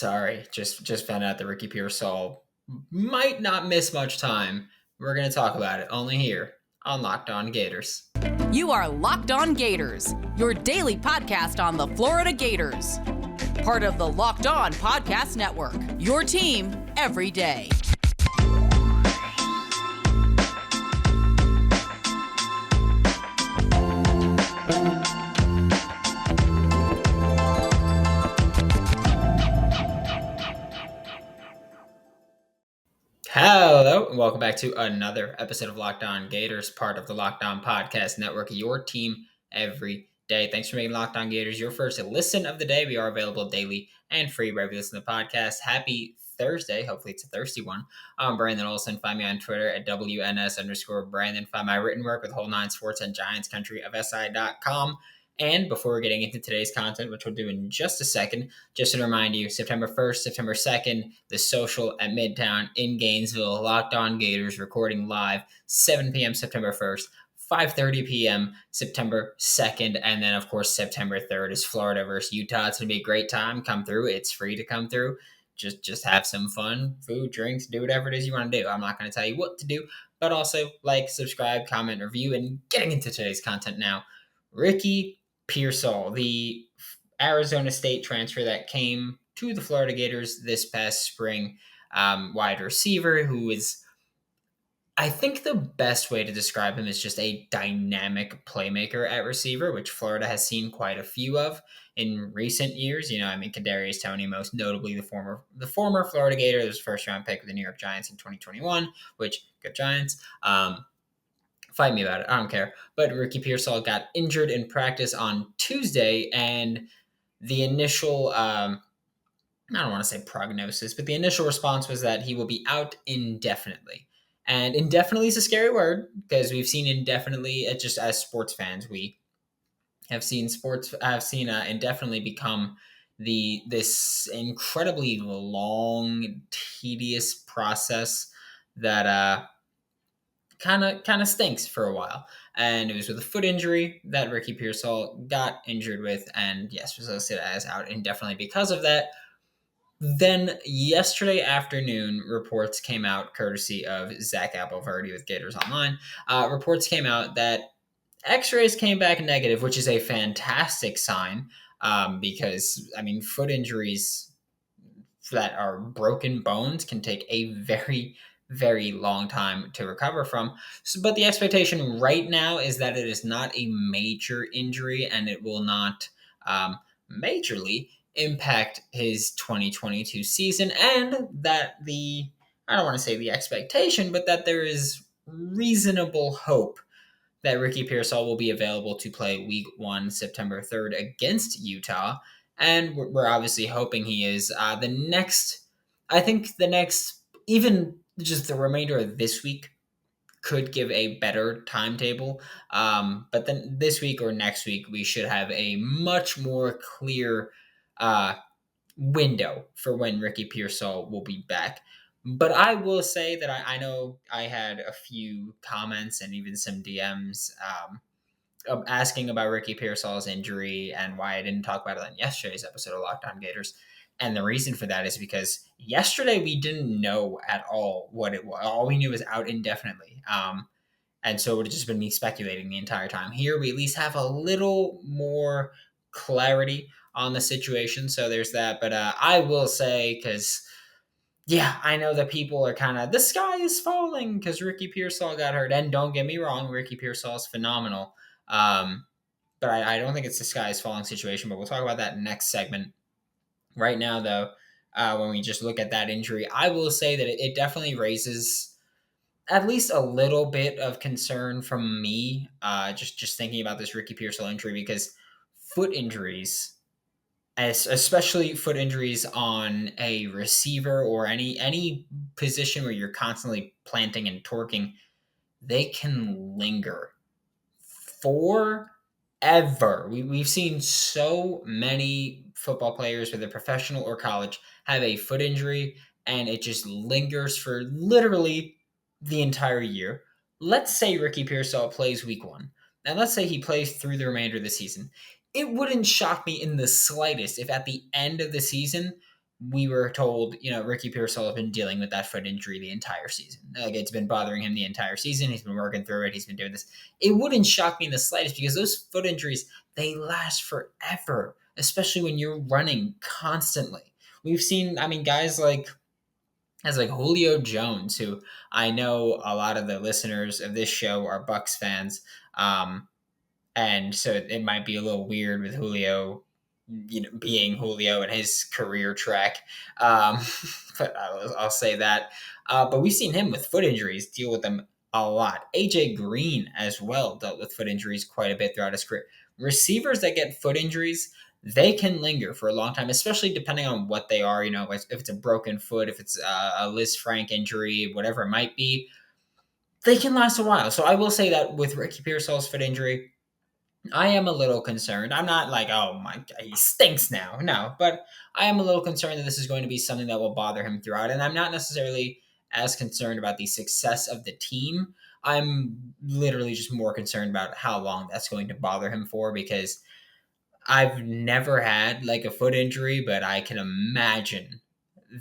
Sorry, just found out that Ricky Pearsall might not miss much time. We're going to talk about it only here on Locked On Gators. You are Locked On Gators, your daily podcast on the Florida Gators. Part of the Locked On Podcast Network, your team every day. Hello, and welcome back to another episode of Locked On Gators, part of the Locked On Podcast Network, your team every day. Thanks for making Locked On Gators your first listen of the day. We are available daily and free wherever you listen to the podcast. Happy Thursday. Hopefully it's a thirsty one. I'm Brandon Olson. Find me on Twitter at WNS_Brandon. Find my written work with Whole Nine Sports and Giants Country of SI.com. And before we're getting into today's content, which we'll do in just a second, just to remind you, September 1st, September 2nd, the social at Midtown in Gainesville, Locked On Gators, recording live, 7 p.m. September 1st, 5:30 p.m. September 2nd, and then, of course, September 3rd is Florida versus Utah. It's going to be a great time. Come through. It's free to come through. Just have some fun, food, drinks, do whatever it is you want to do. I'm not going to tell you what to do, but also like, subscribe, comment, review, and getting into today's content now. Ricky Pearsall, the Arizona State transfer that came to the Florida Gators this past spring, wide receiver who is, I think the best way to describe him is just a dynamic playmaker at receiver, which Florida has seen quite a few of in recent years. Kadarius Toney, most notably the former Florida Gator, was first round pick with the New York Giants in 2021, which good Giants. Fight me about it. I don't care. But Ricky Pearsall got injured in practice on Tuesday, and the initial, I don't want to say prognosis, but the initial response was that he will be out indefinitely. And indefinitely is a scary word because we've seen indefinitely, just as sports fans, we have seen indefinitely become this incredibly long, tedious process that kind of stinks for a while. And it was with a foot injury that Ricky Pearsall got injured with, and yes, was listed as out indefinitely because of that. Then yesterday afternoon, reports came out, courtesy of Zach Appleverdi with Gators Online. Reports came out that X-rays came back negative, which is a fantastic sign because, foot injuries that are broken bones can take a very, very long time to recover from. But the expectation right now is that it is not a major injury and it will not majorly impact his 2022 season, and that I don't want to say the expectation, but that there is reasonable hope that Ricky Pearsall will be available to play Week 1, September 3rd against Utah. And we're obviously hoping he is. The next, even just the remainder of this week could give a better timetable. But then this week or next week, we should have a much more clear window for when Ricky Pearsall will be back. But I will say that I know I had a few comments and even some DMs asking about Ricky Pearsall's injury and why I didn't talk about it on yesterday's episode of Locked On Gators. And the reason for that is because yesterday we didn't know at all what it was. All we knew was out indefinitely. And so it would have just been me speculating the entire time. Here we at least have a little more clarity on the situation. So there's that. But I will say, because, yeah, I know that people are kind of, the sky is falling because Ricky Pearsall got hurt. And don't get me wrong, Ricky Pearsall is phenomenal. But I don't think it's the sky is falling situation. But we'll talk about that next segment. Right now, though, when we just look at that injury, I will say that it definitely raises at least a little bit of concern from me, just thinking about this Ricky Pearsall injury, because foot injuries, especially foot injuries on a receiver or any position where you're constantly planting and torquing, they can linger forever. We've seen so many football players, whether professional or college, have a foot injury, and it just lingers for literally the entire year. Let's say Ricky Pearsall plays Week 1, and let's say he plays through the remainder of the season. It wouldn't shock me in the slightest if at the end of the season, we were told, Ricky Pearsall has been dealing with that foot injury the entire season. Like, it's been bothering him the entire season. He's been working through it. He's been doing this. It wouldn't shock me in the slightest because those foot injuries, they last forever, especially when you're running constantly. We've seen, guys like Julio Jones, who I know a lot of the listeners of this show are Bucks fans. And so it might be a little weird with Julio, being Julio and his career track. Um, but I'll say that. But we've seen him with foot injuries deal with them a lot. AJ Green as well dealt with foot injuries quite a bit throughout his career. Receivers that get foot injuries, they can linger for a long time, especially depending on what they are. If it's a broken foot, if it's a Liz Frank injury, whatever it might be, they can last a while. So I will say that with Ricky Pearsall's foot injury, I am a little concerned. I'm not like, oh my God, he stinks now. No, but I am a little concerned that this is going to be something that will bother him throughout. And I'm not necessarily as concerned about the success of the team. I'm literally just more concerned about how long that's going to bother him for, because I've never had like a foot injury, but I can imagine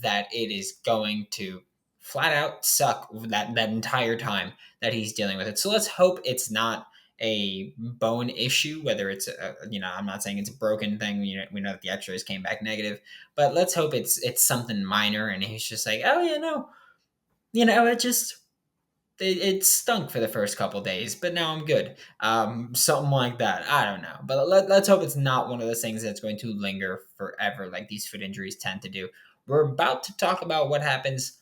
that it is going to flat out suck that entire time that he's dealing with it. So let's hope it's not a bone issue, whether it's I'm not saying it's a broken thing. We know that the X-rays came back negative, but let's hope it's something minor and he's just like, oh yeah, no, it just it stunk for the first couple days, but now I'm good. Something like that. I don't know. But let's hope it's not one of those things that's going to linger forever like these foot injuries tend to do. We're about to talk about what happens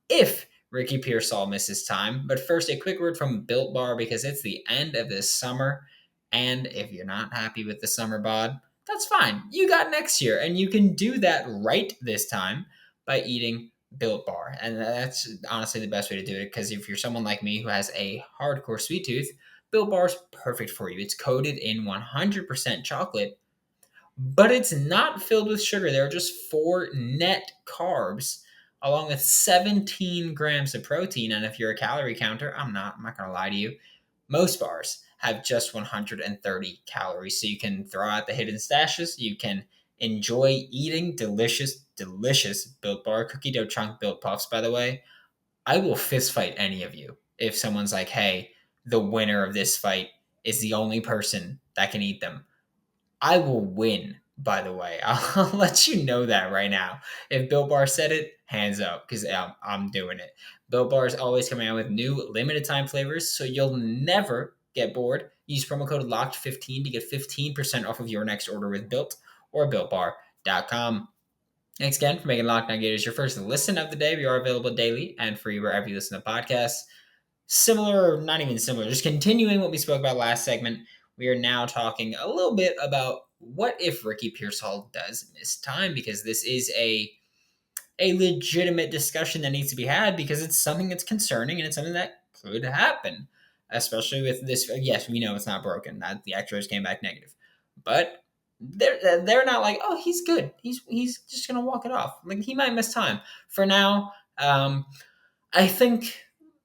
if Ricky Pearsall misses time. But first, a quick word from Built Bar, because it's the end of this summer. And if you're not happy with the summer bod, that's fine. You got next year, and you can do that right this time by eating Built Bar. And that's honestly the best way to do it, because if you're someone like me who has a hardcore sweet tooth, Built Bar is perfect for you. It's coated in 100% chocolate, but it's not filled with sugar. There are just 4 net carbs along with 17 grams of protein. And if you're a calorie counter, I'm not going to lie to you, most bars have just 130 calories. So you can throw out the hidden stashes. You can enjoy eating delicious, delicious Built Bar cookie dough chunk Built Puffs, by the way. I will fist fight any of you if someone's like, hey, the winner of this fight is the only person that can eat them. I will win, by the way. I'll let you know that right now. If Built Bar said it, hands up, because I'm doing it. Built Bar is always coming out with new limited time flavors, so you'll never get bored. Use promo code LOCKED15 to get 15% off of your next order with Built or BuiltBar.com. Thanks again for making Locked On Gators your first listen of the day. We are available daily and free wherever you listen to podcasts. Similar, or not even similar, just continuing what we spoke about last segment, we are now talking a little bit about what if Ricky Pearsall does miss time, because this is a legitimate discussion that needs to be had, because it's something that's concerning and it's something that could happen, especially with this. Yes, we know it's not broken. That the X-rays came back negative, but they're not like, oh, he's good. He's just gonna walk it off. Like, he might miss time for now. I think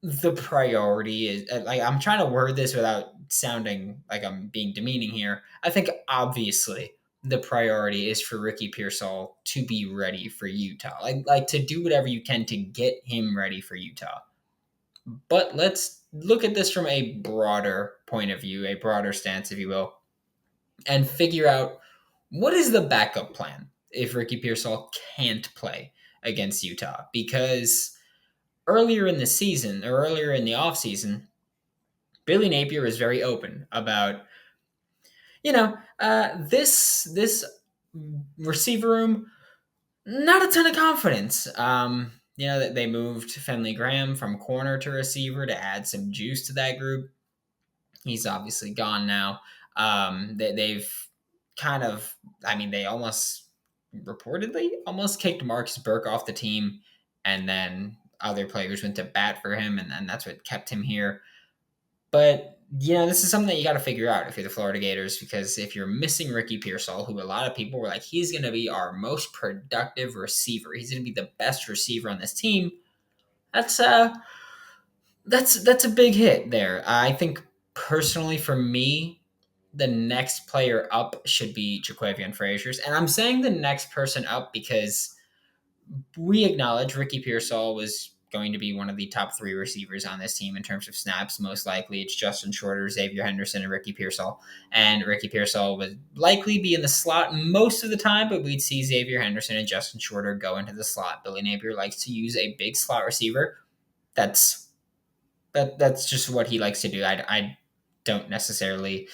the priority is, like, I'm trying to word this without sounding like I'm being demeaning here. I think obviously the priority is for Ricky Pearsall to be ready for Utah. Like to do whatever you can to get him ready for Utah. But let's look at this from a broader point of view, a broader stance, if you will, and figure out what is the backup plan if Ricky Pearsall can't play against Utah. Because earlier in the season, or earlier in the offseason, Billy Napier was very open about, this receiver room, not a ton of confidence. That they moved Finley Graham from corner to receiver to add some juice to that group. He's obviously gone now. They've kind of, they almost reportedly almost kicked Marcus Burke off the team, and then other players went to bat for him, and then that's what kept him here. But, this is something that you got to figure out if you're the Florida Gators, because if you're missing Ricky Pearsall, who a lot of people were like, he's going to be our most productive receiver, he's going to be the best receiver on this team, that's a big hit there. I think personally for me, the next player up should be Jaquavion Frazier's. And I'm saying the next person up because we acknowledge Ricky Pearsall was going to be one of the top three receivers on this team in terms of snaps. Most likely, it's Justin Shorter, Xavier Henderson, and Ricky Pearsall. And Ricky Pearsall would likely be in the slot most of the time, but we'd see Xavier Henderson and Justin Shorter go into the slot. Billy Napier likes to use a big slot receiver. That's just what he likes to do. I don't necessarily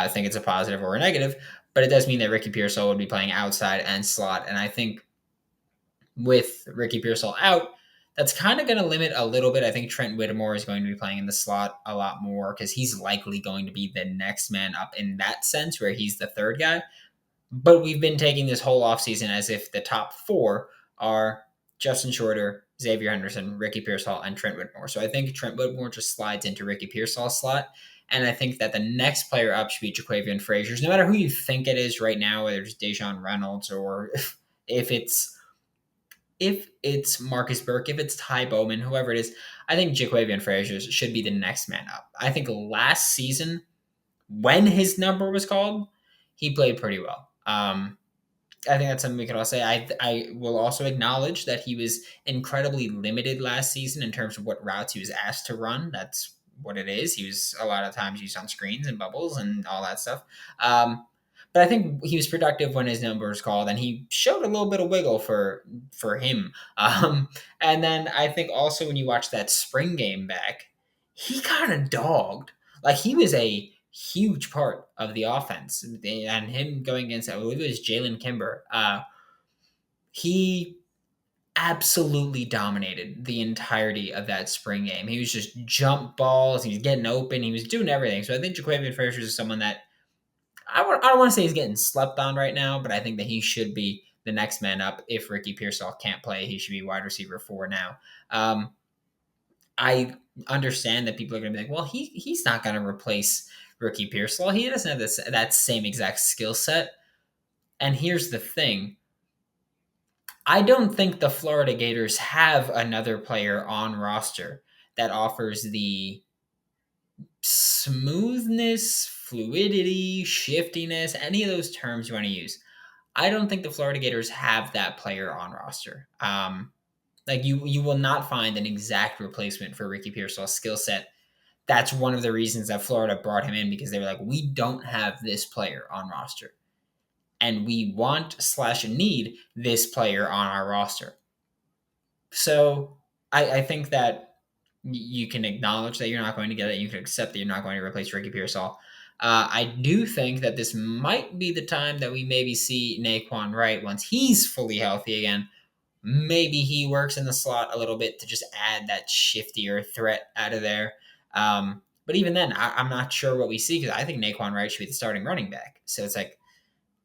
think it's a positive or a negative, but it does mean that Ricky Pearsall would be playing outside and slot. And I think with Ricky Pearsall out, that's kind of going to limit a little bit. I think Trent Whittemore is going to be playing in the slot a lot more because he's likely going to be the next man up in that sense, where he's the third guy. But we've been taking this whole offseason as if the top four are Justin Shorter, Xavier Henderson, Ricky Pearsall, and Trent Whittemore. So I think Trent Whittemore just slides into Ricky Pearsall's slot. And I think that the next player up should be Jaquavion Frazier. No matter who you think it is right now, whether it's Dejon Reynolds or if it's Marcus Burke, if it's Ty Bowman, whoever it is, I think Jaquavion Frazier should be the next man up. I think last season, when his number was called, he played pretty well. I think that's something we can all say. I will also acknowledge that he was incredibly limited last season in terms of what routes he was asked to run. That's what it is. He was a lot of times used on screens and bubbles and all that stuff. But I think he was productive when his number was called, and he showed a little bit of wiggle for him. And then I think also when you watch that spring game back, he kind of dogged. Like, he was a huge part of the offense, and him going against, I believe it was Jalen Kimber. He absolutely dominated the entirety of that spring game. He was just jump balls. He was getting open. He was doing everything. So I think Jaquavion Frazier is someone that I don't want to say he's getting slept on right now, but I think that he should be the next man up. If Ricky Pearsall can't play, he should be wide receiver 4 now. I understand that people are going to be like, well, he's not going to replace Ricky Pearsall. He doesn't have that same exact skill set. And here's the thing. I don't think the Florida Gators have another player on roster that offers the smoothness, fluidity, shiftiness, any of those terms you want to use. I don't think the Florida Gators have that player on roster. Like, you will not find an exact replacement for Ricky Pearsall's skill set. That's one of the reasons that Florida brought him in, because they were like, we don't have this player on roster, and we want/need this player on our roster. So I think that you can acknowledge that you're not going to get it. You can accept that you're not going to replace Ricky Pearsall. I do think that this might be the time that we maybe see Naquan Wright once he's fully healthy again. Maybe he works in the slot a little bit to just add that shiftier threat out of there. But even then, I'm not sure what we see, because I think Naquan Wright should be the starting running back. So it's like,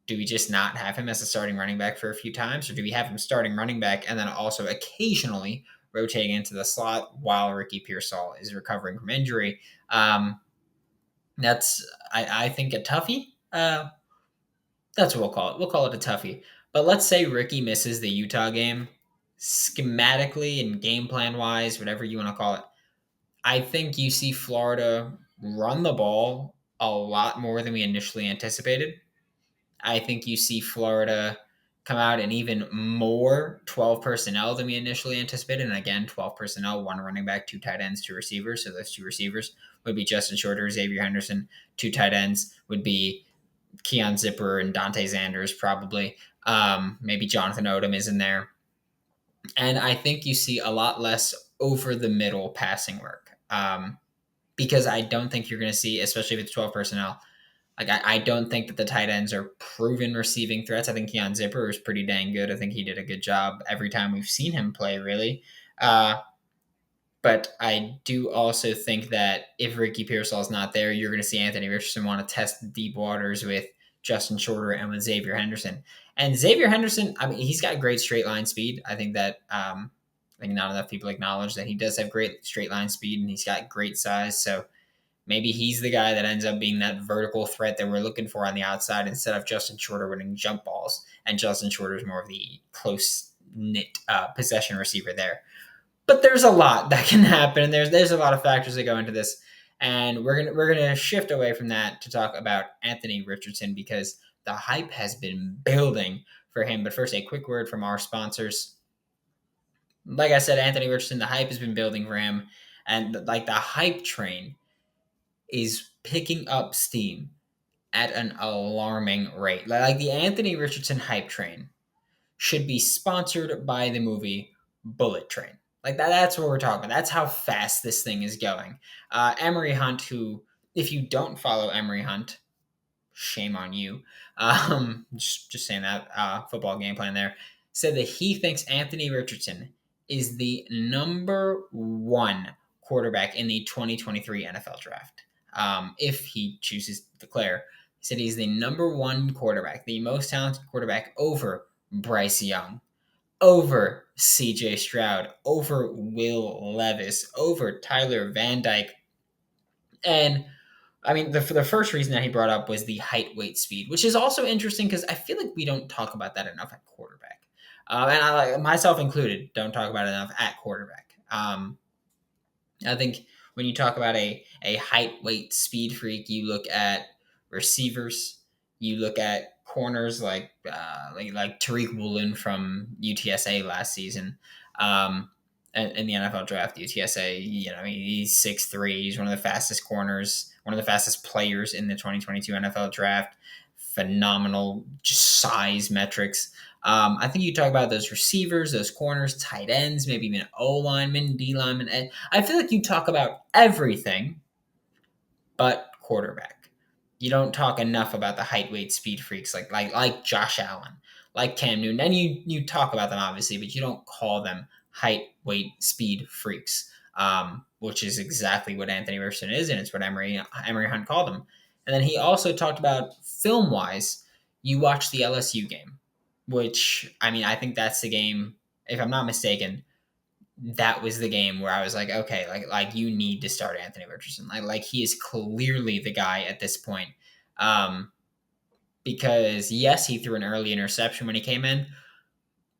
do we just not have him as a starting running back for a few times, or do we have him starting running back and then also occasionally rotating into the slot while Ricky Pearsall is recovering from injury? That's, I think, a toughie. That's what we'll call it. We'll call it a toughie. But let's say Ricky misses the Utah game, schematically and game plan wise, whatever you want to call it. I think you see Florida run the ball a lot more than we initially anticipated. I think you see Florida come out in even more 12 personnel than we initially anticipated. And again, 12 personnel, 1 running back, 2 tight ends, 2 receivers. So those 2 receivers would be Justin Shorter, Xavier Henderson. 2 tight ends would be Keon Zipper and Dante Zanders, probably. Maybe Jonathan Odom is in there. And I think you see a lot less over the middle passing work. Because I don't think you're going to see, especially if it's 12 personnel, like, I don't think that the tight ends are proven receiving threats. I think Keon Zipper is pretty dang good. I think he did a good job every time we've seen him play, really. But I do also think that if Ricky Pearsall is not there, you're going to see Anthony Richardson want to test the deep waters with Justin Shorter and with Xavier Henderson. And Xavier Henderson, I mean, he's got great straight line speed. I think that I think not enough people acknowledge that he does have great straight line speed, and he's got great size. So maybe he's the guy that ends up being that vertical threat that we're looking for on the outside, instead of Justin Shorter winning jump balls. And Justin Shorter is more of the close-knit possession receiver there. But there's a lot that can happen, and there's a lot of factors that go into this. And we're gonna shift away from that to talk about Anthony Richardson, because the hype has been building for him. But first, a quick word from our sponsors. Like I said, Anthony Richardson, the hype has been building for him, and like the hype train is picking up steam at an alarming rate. Like the Anthony Richardson hype train should be sponsored by the movie Bullet Train. Like that's what we're talking about. That's how fast this thing is going. Emery Hunt, who, if you don't follow Emery Hunt, shame on you. Just saying that football game plan there, said that he thinks Anthony Richardson is the number one quarterback in the 2023 NFL draft. If he chooses to declare, he said he's the number one quarterback, the most talented quarterback over Bryce Young, over CJ Stroud, over Will Levis, over Tyler Van Dyke. And I mean, the first reason that he brought up was the height, weight, speed, which is also interesting because I feel like we don't talk about that enough at quarterback. And I, like myself included, don't talk about it enough at quarterback. I think when you talk about a height, weight, speed freak, you look at receivers, you look at corners like Tariq Woolen from UTSA last season, in the NFL draft. UTSA, he's 6'3", he's one of the fastest corners, one of the fastest players in the 2022 NFL draft. Phenomenal, just size metrics. I think you talk about those receivers, those corners, tight ends, maybe even O linemen, D linemen. And I feel like you talk about everything but quarterback. You don't talk enough about the height, weight, speed freaks like Josh Allen, like Cam Newton. And you talk about them obviously, but you don't call them height, weight, speed freaks, which is exactly what Anthony Richardson is, and it's what Emery Hunt called him. And then he also talked about film wise. You watch the LSU game, which I mean I think that's the game. If I'm not mistaken, that was the game where I was like, okay, like you need to start Anthony Richardson. Like he is clearly the guy at this point. Um, because yes, he threw an early interception when he came in,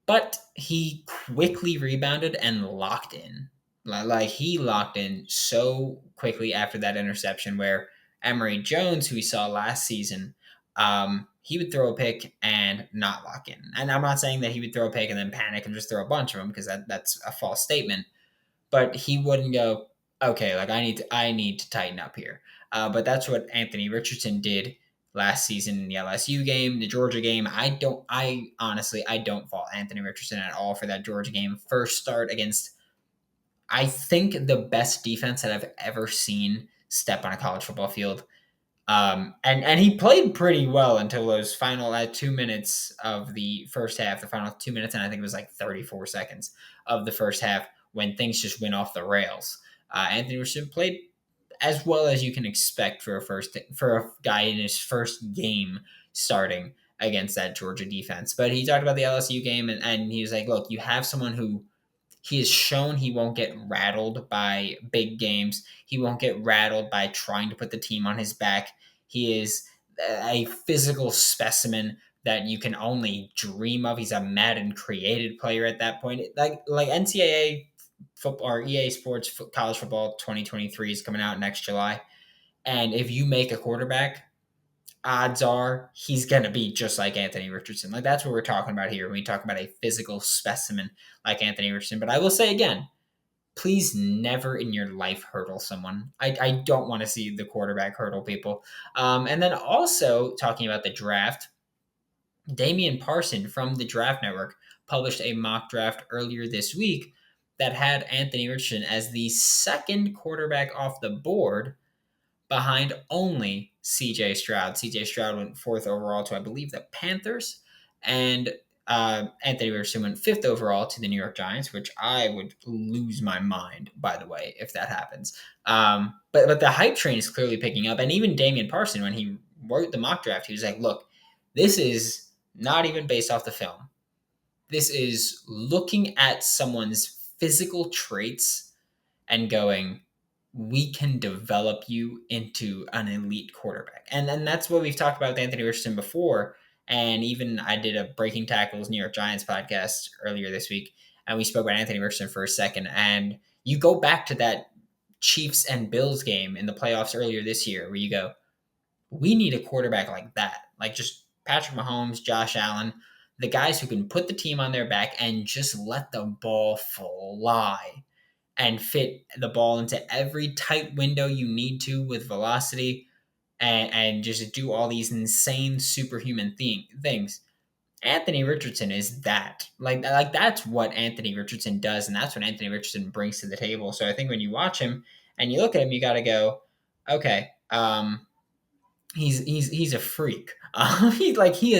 but he quickly rebounded and locked in. Like he locked in so quickly after that interception where Emory Jones, who we saw last season, he would throw a pick and not lock in. And I'm not saying that he would throw a pick and then panic and just throw a bunch of them because that's a false statement. But he wouldn't go, okay, like I need to tighten up here. But that's what Anthony Richardson did last season in the LSU game, the Georgia game. I honestly don't fault Anthony Richardson at all for that Georgia game. First start against, I think, the best defense that I've ever seen step on a college football field. And he played pretty well until those final 2 minutes of the first half, the final 2 minutes, and I think it was like 34 seconds of the first half when things just went off the rails. Anthony Richardson played as well as you can expect for a guy in his first game starting against that Georgia defense. But he talked about the LSU game, and he was like, look, you have someone who he has shown he won't get rattled by big games. He won't get rattled by trying to put the team on his back. He is a physical specimen that you can only dream of. He's a Madden created player at that point. Like NCAA football or EA Sports College Football 2023 is coming out next July. And if you make a quarterback, odds are he's going to be just like Anthony Richardson. Like that's what we're talking about here when we talk about a physical specimen like Anthony Richardson. But I will say again, please never in your life hurdle someone. I don't want to see the quarterback hurdle people. And then also talking about the draft, Damian Parson from the Draft Network published a mock draft earlier this week that had Anthony Richardson as the second quarterback off the board behind only CJ Stroud. CJ Stroud went fourth overall to, I believe, the Panthers, and Anthony Richardson went fifth overall to the New York Giants, which I would lose my mind, by the way, if that happens. But the hype train is clearly picking up, and even Damian Parson, when he wrote the mock draft, he was like, look, this is not even based off the film. This is looking at someone's physical traits and going, we can develop you into an elite quarterback. And then that's what we've talked about with Anthony Richardson before. And even I did a Breaking Tackles New York Giants podcast earlier this week, and we spoke about Anthony Richardson for a second. And you go back to that Chiefs and Bills game in the playoffs earlier this year where you go, we need a quarterback like that. Like just Patrick Mahomes, Josh Allen. the guys who can put the team on their back and just let the ball fly and fit the ball into every tight window you need to with velocity and just do all these insane superhuman things. Anthony Richardson is that. Like that's what Anthony Richardson does, and that's what Anthony Richardson brings to the table. So I think when you watch him and you look at him, you got to go, okay, he's a freak. He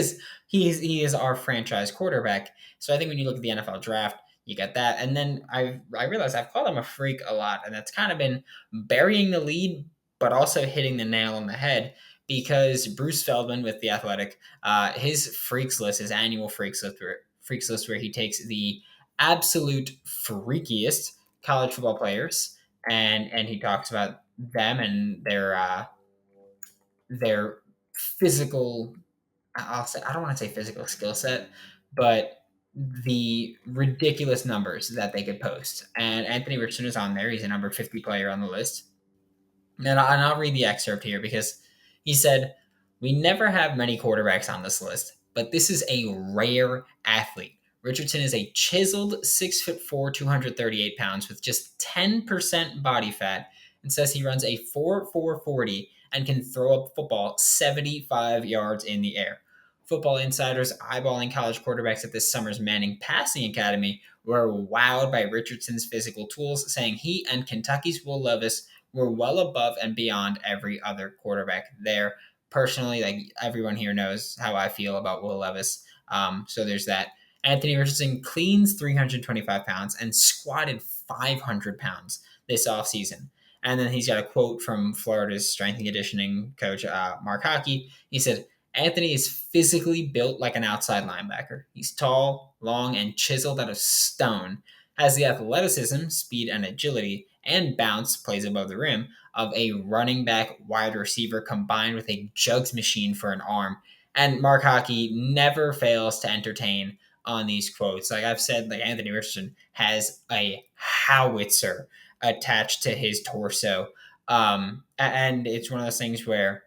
is our franchise quarterback. So I think when you look at the NFL draft, you get that, and then I realize I've called him a freak a lot, and that's kind of been burying the lead, but also hitting the nail on the head because Bruce Feldman with the Athletic, his freaks list, his annual freaks list where he takes the absolute freakiest college football players and he talks about them and their physical, I'll say, I don't want to say physical skill set, but the ridiculous numbers that they could post. And Anthony Richardson is on there. He's a number 50 player on the list. And I'll read the excerpt here because he said, "We never have many quarterbacks on this list, but this is a rare athlete. Richardson is a chiseled 6'4", 238 pounds with just 10% body fat and says he runs a 4.40 and can throw a football 75 yards in the air. Football Insider's eyeballing college quarterbacks at this summer's Manning Passing Academy were wowed by Richardson's physical tools, saying he and Kentucky's Will Levis were well above and beyond every other quarterback there. Personally, like everyone here knows how I feel about Will Levis. So there's that. Anthony Richardson cleans 325 pounds and squatted 500 pounds this offseason. And then he's got a quote from Florida's strength and conditioning coach, Mark Hockey. He said, "Anthony is physically built like an outside linebacker. He's tall, long, and chiseled out of stone, has the athleticism, speed, and agility, and bounce, plays above the rim, of a running back wide receiver combined with a jugs machine for an arm." And Mark Hockey never fails to entertain on these quotes. Like I've said, like Anthony Richardson has a howitzer attached to his torso. And it's one of those things where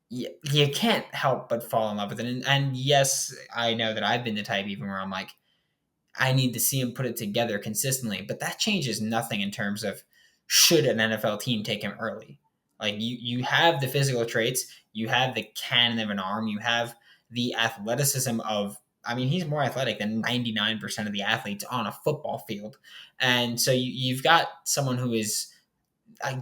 you can't help but fall in love with it. And yes, I know that I've been the type even where I'm like, I need to see him put it together consistently, but that changes nothing in terms of should an NFL team take him early. Like you have the physical traits, you have the cannon of an arm, you have the athleticism of. I mean, he's more athletic than 99% of the athletes on a football field, and so you've got someone who is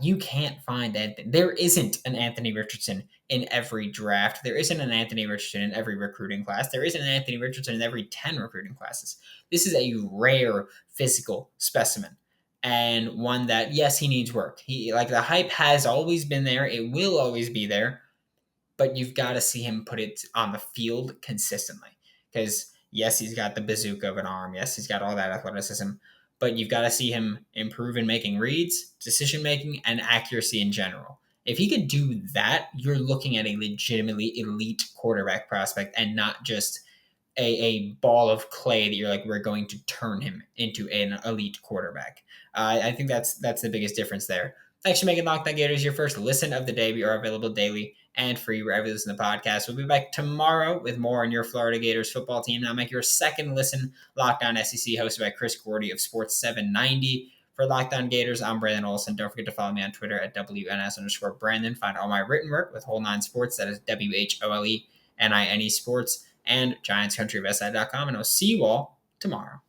you can't find Anthony. There isn't an Anthony Richardson in every draft. There isn't an Anthony Richardson in every recruiting class. There isn't an Anthony Richardson in every 10 recruiting classes. This is a rare physical specimen and one that, yes, he needs work. He like the hype has always been there. It will always be there, but you've got to see him put it on the field consistently. Because yes, he's got the bazooka of an arm. Yes, he's got all that athleticism, but you've got to see him improve in making reads, decision making, and accuracy in general. If he could do that, you're looking at a legitimately elite quarterback prospect and not just a ball of clay that you're like, we're going to turn him into an elite quarterback. I think that's the biggest difference there. Thanks for making Locked On Gators your first listen of the day. We are available daily and free wherever you listen to the podcast. We'll be back tomorrow with more on your Florida Gators football team. Now make your second listen Locked On SEC, hosted by Chris Gordy of Sports 790. For Locked On Gators, I'm Brandon Olson. Don't forget to follow me on Twitter at WNS_Brandon. Find all my written work with Whole Nine Sports. That is WHOLENINE Sports and GiantsCountryofSI.com. And I'll see you all tomorrow.